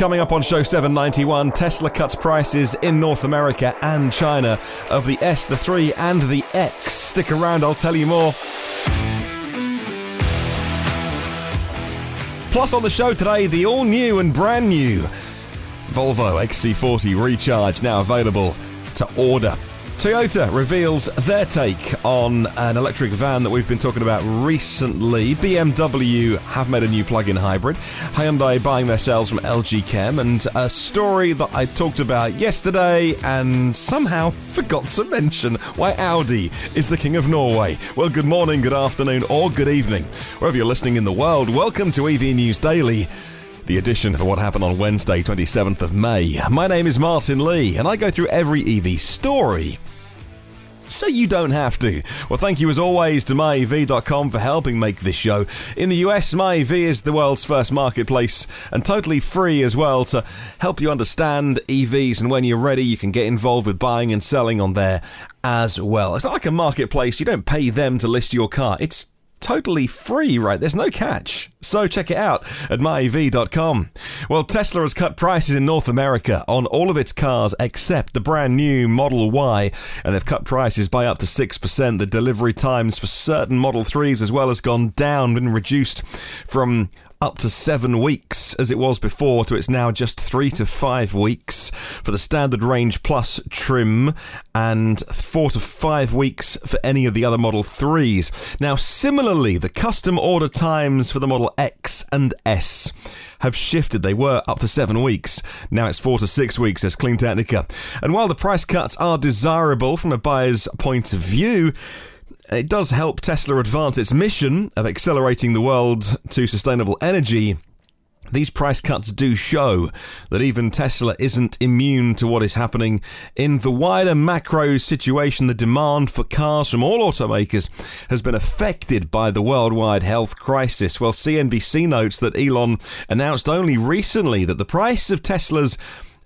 Coming up on show 791, Tesla cuts prices in North America and China of the S, the 3 and the X. Stick around, I'll tell you more. Plus on the show today, the all-new and brand new Volvo XC40 Recharge now available to order. Toyota reveals their take on an electric van that we've been talking about recently. BMW have made a new plug-in hybrid. Hyundai buying their cells from LG Chem, and a story that I talked about yesterday and somehow forgot to mention, why Audi is the king of Norway. Well, good morning, good afternoon, or good evening. Wherever you're listening in the world, welcome to EV News Daily, the edition for what happened on Wednesday, 27th of May. My name is Martyn Lee, and I go through every EV story so you don't have to. Well, thank you as always to myev.com for helping make this show. In the US, MyEV is the world's first marketplace and totally free as well to help you understand EVs, and when you're ready you can get involved with buying and selling on there as well. It's not like a marketplace. You don't pay them to list your car. It's totally free, right? There's no catch. So check it out at myev.com. Well, Tesla has cut prices in North America on all of its cars except the brand new Model Y, and they've cut prices by up to 6%. The delivery times for certain Model 3s as well has gone down, been reduced from up to 7 weeks as it was before to it's now just 3 to 5 weeks for the standard range plus trim, and 4 to 5 weeks for any of the other Model 3s. Now, similarly, the custom order times for the Model X and S have shifted. They were up to 7 weeks. Now it's 4 to 6 weeks, says CleanTEchnica. And while the price cuts are desirable from a buyer's point of view, it does help Tesla advance its mission of accelerating the world to sustainable energy. These price cuts do show that even Tesla isn't immune to what is happening in the wider macro situation. The demand for cars from all automakers has been affected by the worldwide health crisis. Well, CNBC notes that Elon announced only recently that the price of Tesla's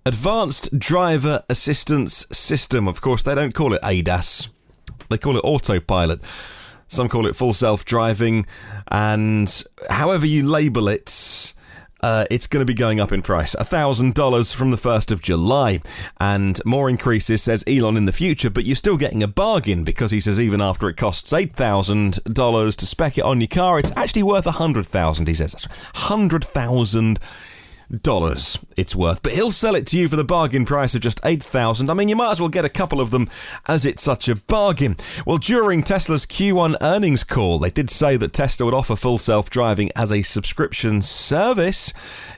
Advanced Driver Assistance System, of course they don't call it ADAS, they call it autopilot. Some call it full self-driving, and however you label it, it's going to be going up in price. $1,000 from the 1st of July, and more increases, says Elon, in the future, but you're still getting a bargain, because he says even after it costs $8,000 to spec it on your car, it's actually worth $100,000, he says. That's $100,000 it's worth, but he'll sell it to you for the bargain price of just $8,000. I mean, you might as well get a couple of them as it's such a bargain. Well, during Tesla's Q1 earnings call, they did say that Tesla would offer full self-driving as a subscription service.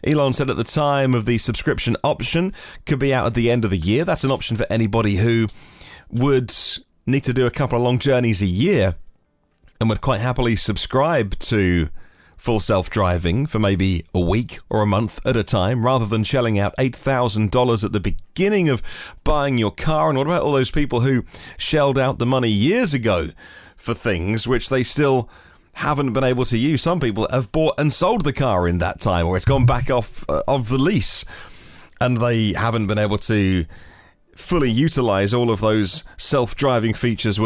Elon said at the time of the subscription option could be out at the end of the year. That's an option for anybody who would need to do a couple of long journeys a year and would quite happily subscribe to full self-driving for maybe a week or a month at a time, rather than shelling out $8,000 at the beginning of buying your car. And what about all those people who shelled out the money years ago for things which they still haven't been able to use? Some people have bought and sold the car in that time, or it's gone back off of the lease, and they haven't been able to fully utilize all of those self-driving features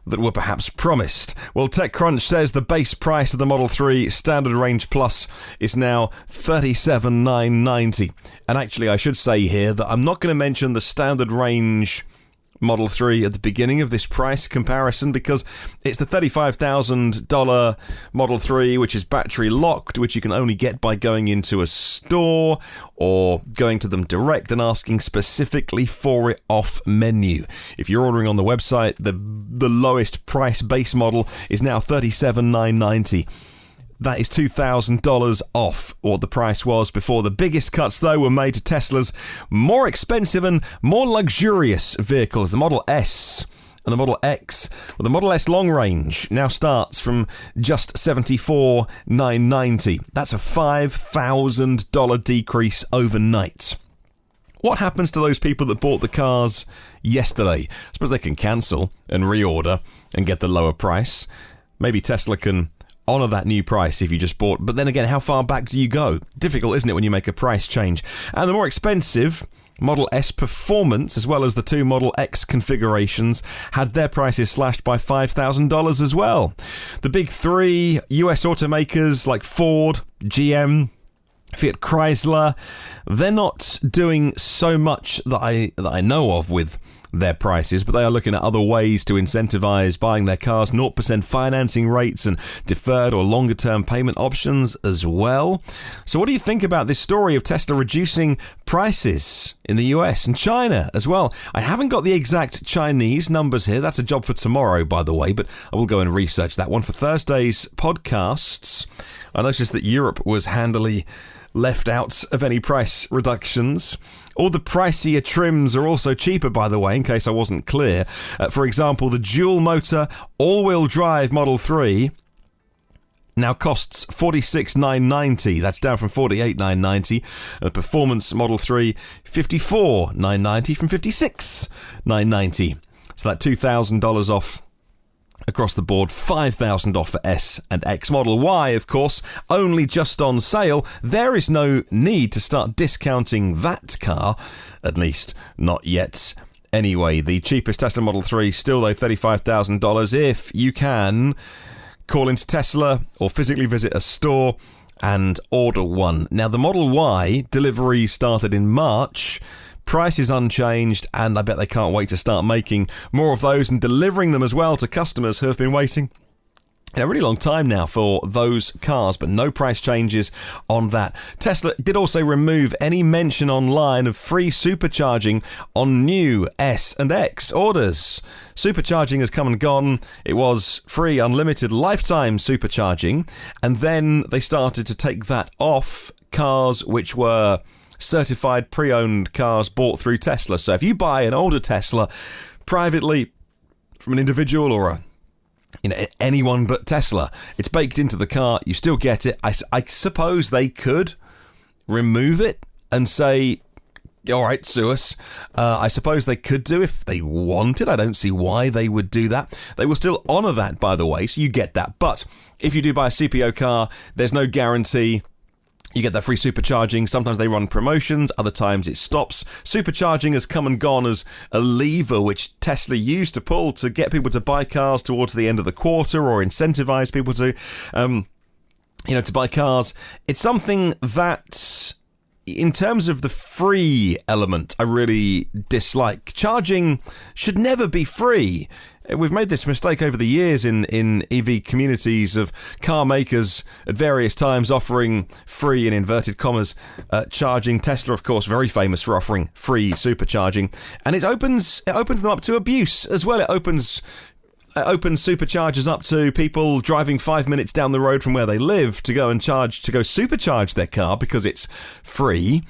that were perhaps promised. Well, TechCrunch says the base price of the Model 3 Standard Range Plus is now $37,990. And actually, I should say here that I'm not going to mention the Standard Range Model 3 at the beginning of this price comparison, because it's the $35,000 Model 3, which is battery locked, which you can only get by going into a store or going to them direct and asking specifically for it off menu. If you're ordering on the website, the lowest price base model is now $37,990. That is $2,000 off what the price was before. The biggest cuts, though, were made to Tesla's more expensive and more luxurious vehicles, the Model S and the Model X. Well, the Model S long range now starts from just $74,990. That's a $5,000 decrease overnight. What happens to those people that bought the cars yesterday? I suppose they can cancel and reorder and get the lower price. Maybe Tesla can honour that new price if you just bought. But then again, how far back do you go? Difficult, isn't it, when you make a price change? And the more expensive Model S Performance, as well as the two Model X configurations, had their prices slashed by $5,000 as well. The big three US automakers like Ford, GM, Fiat Chrysler, they're not doing so much that I know of with their prices, but they are looking at other ways to incentivize buying their cars, 0% financing rates and deferred or longer term payment options as well. So what do you think about this story of Tesla reducing prices in the US and China as well? I haven't got the exact Chinese numbers here. That's a job for tomorrow, by the way, but I will go and research that one for Thursday's podcasts. I noticed that Europe was handily left out of any price reductions. All the pricier trims are also cheaper, by the way, in case I wasn't clear. For example, the dual motor all-wheel drive Model 3 now costs $46,990. That's down from $48,990. The performance Model 3, $54,990 from $56,990. So that $2,000 off across the board, $5,000 off for S and X. Model Y, of course, only just on sale. There is no need to start discounting that car, at least not yet. Anyway, the cheapest Tesla Model 3, still though $35,000. If you can, call into Tesla or physically visit a store and order one. Now, the Model Y delivery started in March. Price is unchanged, and I bet they can't wait to start making more of those and delivering them as well to customers who have been waiting in a really long time now for those cars, but no price changes on that. Tesla did also remove any mention online of free supercharging on new S and X orders. Supercharging has come and gone. It was free, unlimited, lifetime supercharging, and then they started to take that off cars which were certified pre-owned cars bought through Tesla. So if you buy an older Tesla privately from an individual or anyone but Tesla, it's baked into the car, you still get it. I suppose they could remove it and say, all right, sue us. I suppose they could do if they wanted. I don't see why they would do that. They will still honour that, by the way, so you get that. But if you do buy a CPO car, there's no guarantee you get that free supercharging. Sometimes they run promotions, other times it stops. Supercharging has come and gone as a lever which Tesla used to pull to get people to buy cars towards the end of the quarter or incentivize people to, to buy cars. It's something that, in terms of the free element, I really dislike. Charging should never be free. We've made this mistake over the years in EV communities of car makers at various times offering free, in inverted commas, charging. Tesla, of course, very famous for offering free supercharging, and it opens them up to abuse as well. It opens superchargers up to people driving 5 minutes down the road from where they live to go supercharge their car because it's free,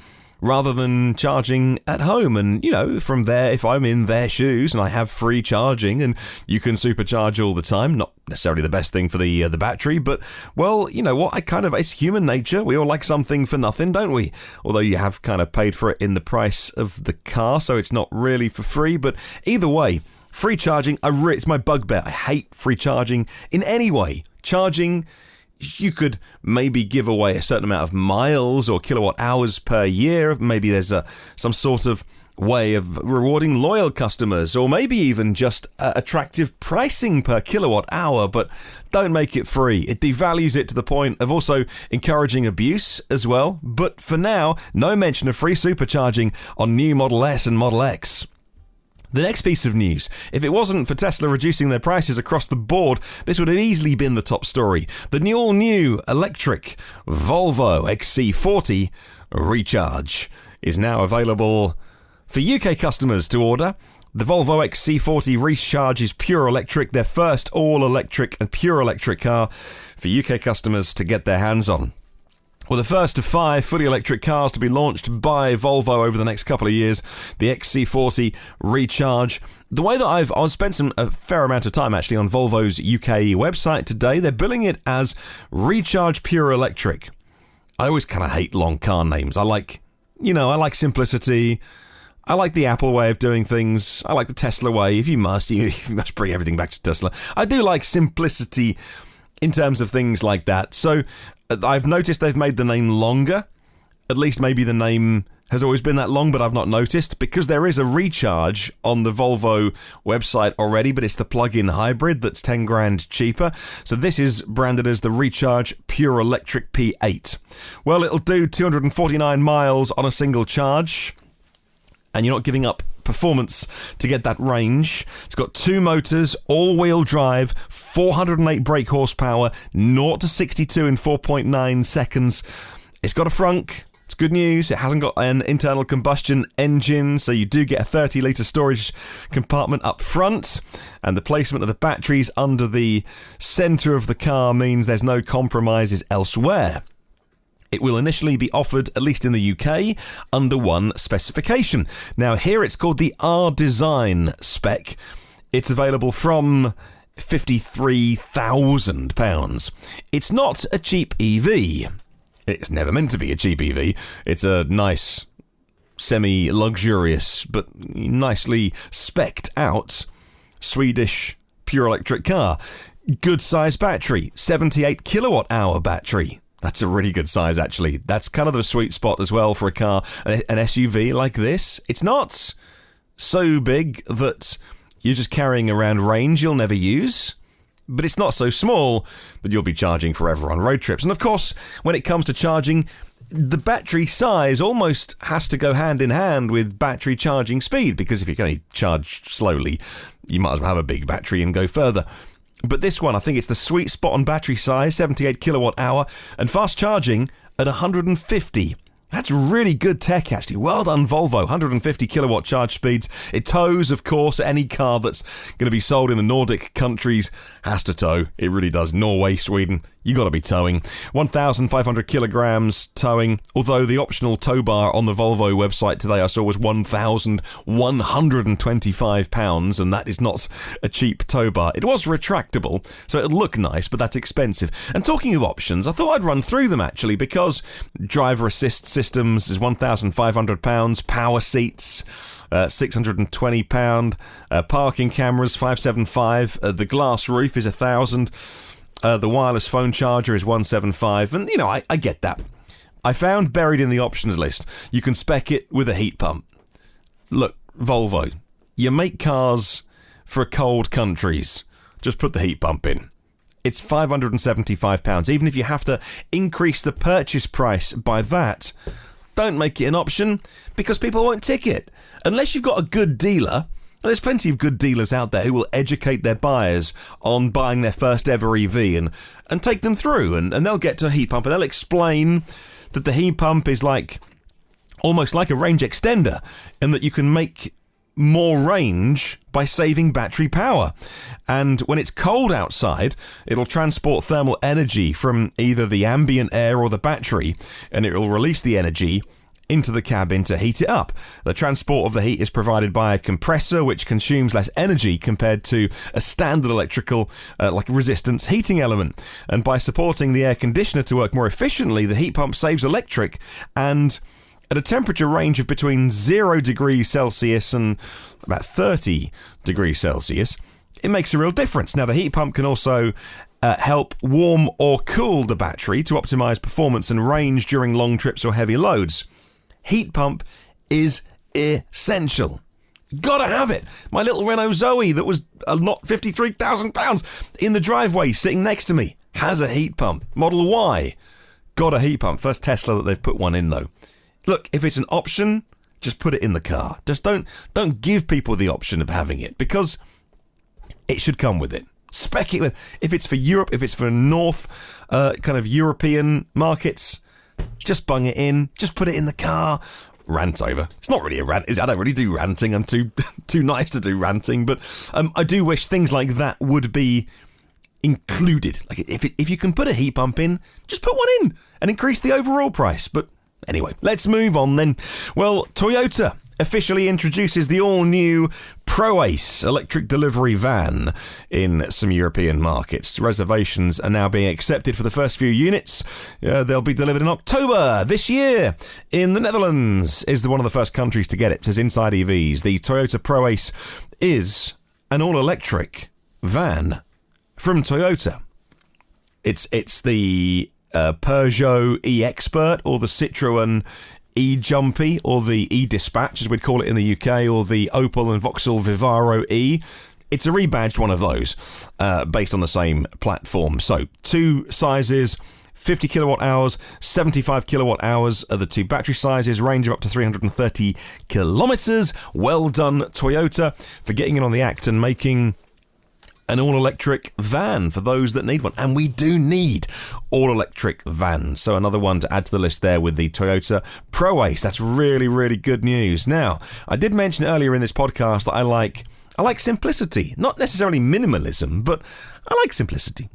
rather than charging at home. And, from there, if I'm in their shoes and I have free charging and you can supercharge all the time, not necessarily the best thing for the battery, but, well, you know what, it's human nature. We all like something for nothing, don't we? Although you have kind of paid for it in the price of the car, so it's not really for free. But either way, free charging, it's my bugbear. I hate free charging in any way. Charging, you could maybe give away a certain amount of miles or kilowatt hours per year. Maybe there's some sort of way of rewarding loyal customers, or maybe even just attractive pricing per kilowatt hour, but don't make it free. It devalues it to the point of also encouraging abuse as well. But for now, no mention of free supercharging on new Model S and Model X. The next piece of news, if it wasn't for Tesla reducing their prices across the board, this would have easily been the top story. The all-new electric Volvo XC40 Recharge is now available for UK customers to order. The Volvo XC40 Recharge is pure electric, their first all-electric and pure electric car for UK customers to get their hands on. Well, the first of 5 fully electric cars to be launched by Volvo over the next couple of years, the XC40 Recharge. The way that I've spent a fair amount of time actually on Volvo's UK website today, they're billing it as Recharge Pure Electric. I always kind of hate long car names. I like simplicity. I like the Apple way of doing things. I like the Tesla way. If you must bring everything back to Tesla. I do like simplicity in terms of things like that. So I've noticed they've made the name longer. At least maybe the name has always been that long, but I've not noticed, because there is a recharge on the Volvo website already, but it's the plug-in hybrid that's 10 grand cheaper. So this is branded as the Recharge Pure Electric P8. Well, it'll do 249 miles on a single charge, and you're not giving up performance to get that range. It's got 2 motors, all-wheel drive, 408 brake horsepower, 0 to 62 in 4.9 seconds. It's got a frunk. It's good news. It hasn't got an internal combustion engine, so you do get a 30-litre storage compartment up front, and the placement of the batteries under the centre of the car means there's no compromises elsewhere. It will initially be offered, at least in the UK, under one specification. Now, here it's called the R-Design spec. It's available from £53,000. It's not a cheap EV. It's never meant to be a cheap EV. It's a nice, semi-luxurious, but nicely spec'd out Swedish pure electric car. Good size battery, 78 kilowatt hour battery. That's a really good size, actually. That's kind of the sweet spot as well for a car, an SUV like this. It's not so big that you're just carrying around range you'll never use, but it's not so small that you'll be charging forever on road trips. And of course, when it comes to charging, the battery size almost has to go hand in hand with battery charging speed, because if you can only charge slowly, you might as well have a big battery and go further. But this one, I think it's the sweet spot on battery size, 78 kilowatt hour, and fast charging at 150. That's really good tech, actually. Well done, Volvo. 150 kilowatt charge speeds. It tows, of course. Any car that's going to be sold in the Nordic countries has to tow. It really does. Norway, Sweden, you got to be towing. 1,500 kilograms towing, although the optional tow bar on the Volvo website today I saw was 1,125 pounds, and that is not a cheap tow bar. It was retractable, so it'll look nice, but that's expensive. And talking of options, I thought I'd run through them, actually, because driver assist systems is £1,500, power seats, £620, parking cameras, 575, the glass roof is 1,000, the wireless phone charger is 175, and, you know, I get that. I found buried in the options list, you can spec it with a heat pump. Look, Volvo, you make cars for cold countries. Just put the heat pump in. It's £575. Even if you have to increase the purchase price by that, don't make it an option, because people won't tick it. Unless you've got a good dealer. There's plenty of good dealers out there who will educate their buyers on buying their first ever EV and take them through, and they'll get to a heat pump and they'll explain that the heat pump is almost like a range extender, and that you can make more range by saving battery power. And when it's cold outside, it'll transport thermal energy from either the ambient air or the battery, and it will release the energy into the cabin to heat it up. The transport of the heat is provided by a compressor, which consumes less energy compared to a standard electrical resistance heating element. And by supporting the air conditioner to work more efficiently, the heat pump saves electric, and at a temperature range of between 0 degrees Celsius and about 30 degrees Celsius, it makes a real difference. Now, the heat pump can also help warm or cool the battery to optimize performance and range during long trips or heavy loads. Heat pump is essential. Gotta have it. My little Renault Zoe that was not £53,000 in the driveway sitting next to me has a heat pump. Model Y. Got a heat pump. First Tesla that they've put one in, though. Look, if it's an option, just put it in the car. Just don't give people the option of having it, because it should come with it. Spec it with. If it's for Europe, if it's for North kind of European markets, just bung it in. Just put it in the car. Rant over. It's not really a rant. I don't really do ranting. I'm too nice to do ranting. But I do wish things like that would be included. Like if you can put a heat pump in, just put one in and increase the overall price. But anyway, let's move on then. Well, Toyota officially introduces the all-new Proace electric delivery van in some European markets. Reservations are now being accepted for the first few units. They'll be delivered in October this year. In the Netherlands is one of the first countries to get it, says Inside EVs. The Toyota Proace is an all-electric van from Toyota. It's the Peugeot e-Expert or the Citroën e-Jumpy, or the e-Dispatch, as we'd call it in the UK, or the Opel and Vauxhall Vivaro E. It's a rebadged one of those, based on the same platform. So, two sizes, 50 kilowatt hours, 75 kilowatt hours are the two battery sizes, range of up to 330 kilometers. Well done, Toyota, for getting in on the act and making an all-electric van for those that need one. And we do need all-electric vans. So another one to add to the list there with the Toyota Proace. That's really, really good news. Now, I did mention earlier in this podcast that I like simplicity. Not necessarily minimalism, but I like simplicity.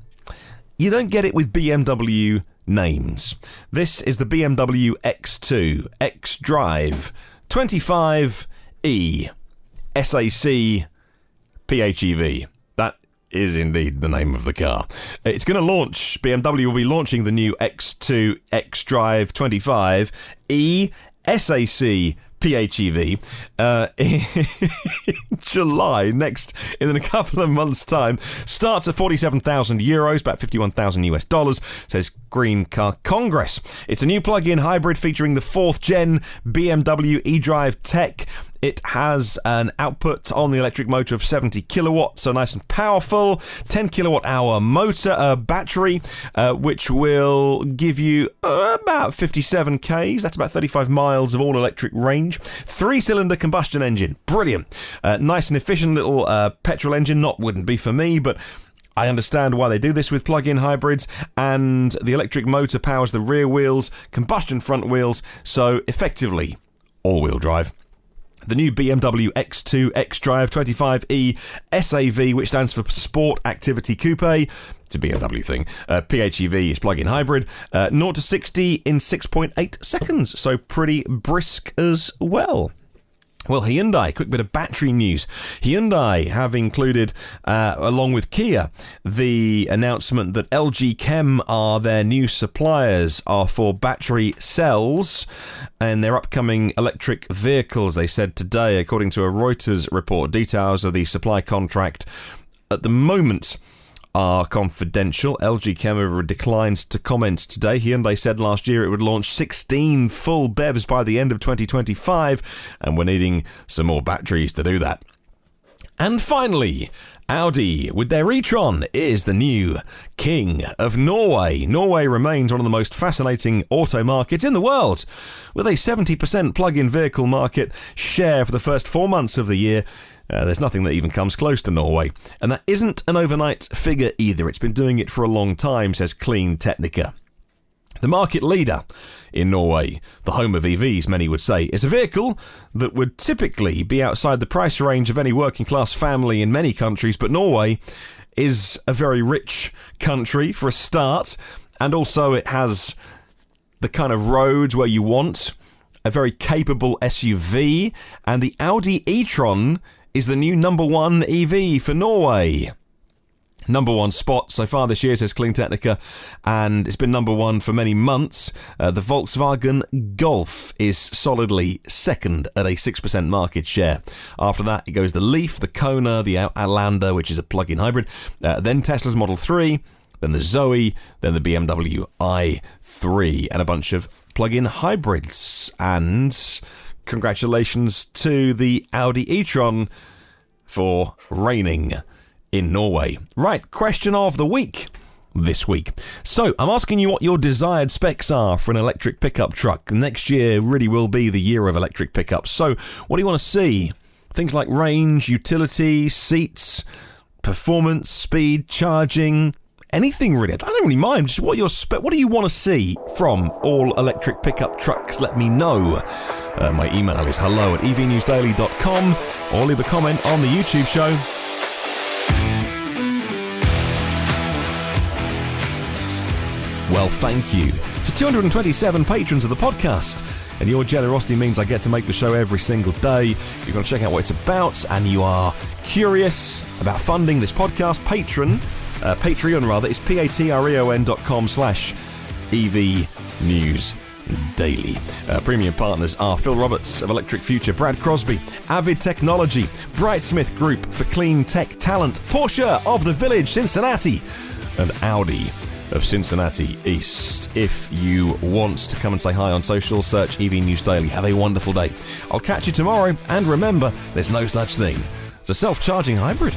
You don't get it with BMW names. This is the BMW X2 xDrive 25e SAC PHEV. That is indeed the name of the car. It's going to launch, BMW will be launching the new X2 xDrive 25e SAC PHEV in July in a couple of months' time. Starts at 47,000 euros, about 51,000 US dollars, says Green Car Congress. It's a new plug-in hybrid featuring the 4th gen BMW eDrive tech. It has an output on the electric motor of 70 kilowatts, so nice and powerful. 10 kilowatt hour motor battery, which will give you about 57 Ks. That's about 35 miles of all electric range. 3-cylinder combustion engine. Brilliant. Nice and efficient little petrol engine. Wouldn't be for me, but I understand why they do this with plug-in hybrids, and the electric motor powers the rear wheels, combustion front wheels, so effectively all-wheel drive. The new BMW X2 xDrive 25e SAV, which stands for Sport Activity Coupe, it's a BMW thing. PHEV is plug-in hybrid. 0 to 60 in 6.8 seconds, so pretty brisk as well. Well, Hyundai, quick bit of battery news. Hyundai have included, along with Kia, the announcement that LG Chem are their new suppliers are for battery cells and their upcoming electric vehicles, they said today, according to a Reuters report. Details of the supply contract at the moment are confidential. LG Chem have declined to comment today. Hyundai said last year it would launch 16 full BEVs by the end of 2025, and we're needing some more batteries to do that. And finally, Audi, with their e-tron, is the new king of Norway. Norway remains one of the most fascinating auto markets in the world, with a 70% plug-in vehicle market share for the first 4 months of the year. There's nothing that even comes close to Norway. And that isn't an overnight figure either. It's been doing it for a long time, says CleanTEchnica. The market leader in Norway, the home of EVs, many would say, is a vehicle that would typically be outside the price range of any working-class family in many countries, but Norway is a very rich country for a start, and also it has the kind of roads where you want a very capable SUV, and the Audi e-tron is the new number one EV for Norway. Number one spot so far this year, says CleanTEchnica, and it's been number one for many months. The Volkswagen Golf is solidly second at a 6% market share. After that, it goes the Leaf, the Kona, the Outlander, which is a plug-in hybrid, then Tesla's Model 3, then the Zoe, then the BMW i3, and a bunch of plug-in hybrids. And congratulations to the Audi e-tron for reigning in Norway. Right, question of the week this week. So, I'm asking you what your desired specs are for an electric pickup truck. Next year really will be the year of electric pickups. So, what do you want to see? Things like range, utility, seats, performance, speed, charging, anything really. I don't really mind. Just what do you want to see from all electric pickup trucks? Let me know. My email is hello@evnewsdaily.com, or leave a comment on the YouTube show. Well, thank you to 227 patrons of the podcast, and your generosity means I get to make the show every single day. If you want to check out what it's about and you are curious about funding this podcast, Patreon is patreon.com/EVNewsDaily. Premium partners are Phil Roberts of Electric Future, Brad Crosby, Avid Technology, Brightsmith Group for clean tech talent, Porsche of the Village, Cincinnati, and Audi of Cincinnati East. If you want to come and say hi on social, search EV News Daily. Have a wonderful day. I'll catch you tomorrow, and remember, there's no such thing as a self-charging hybrid.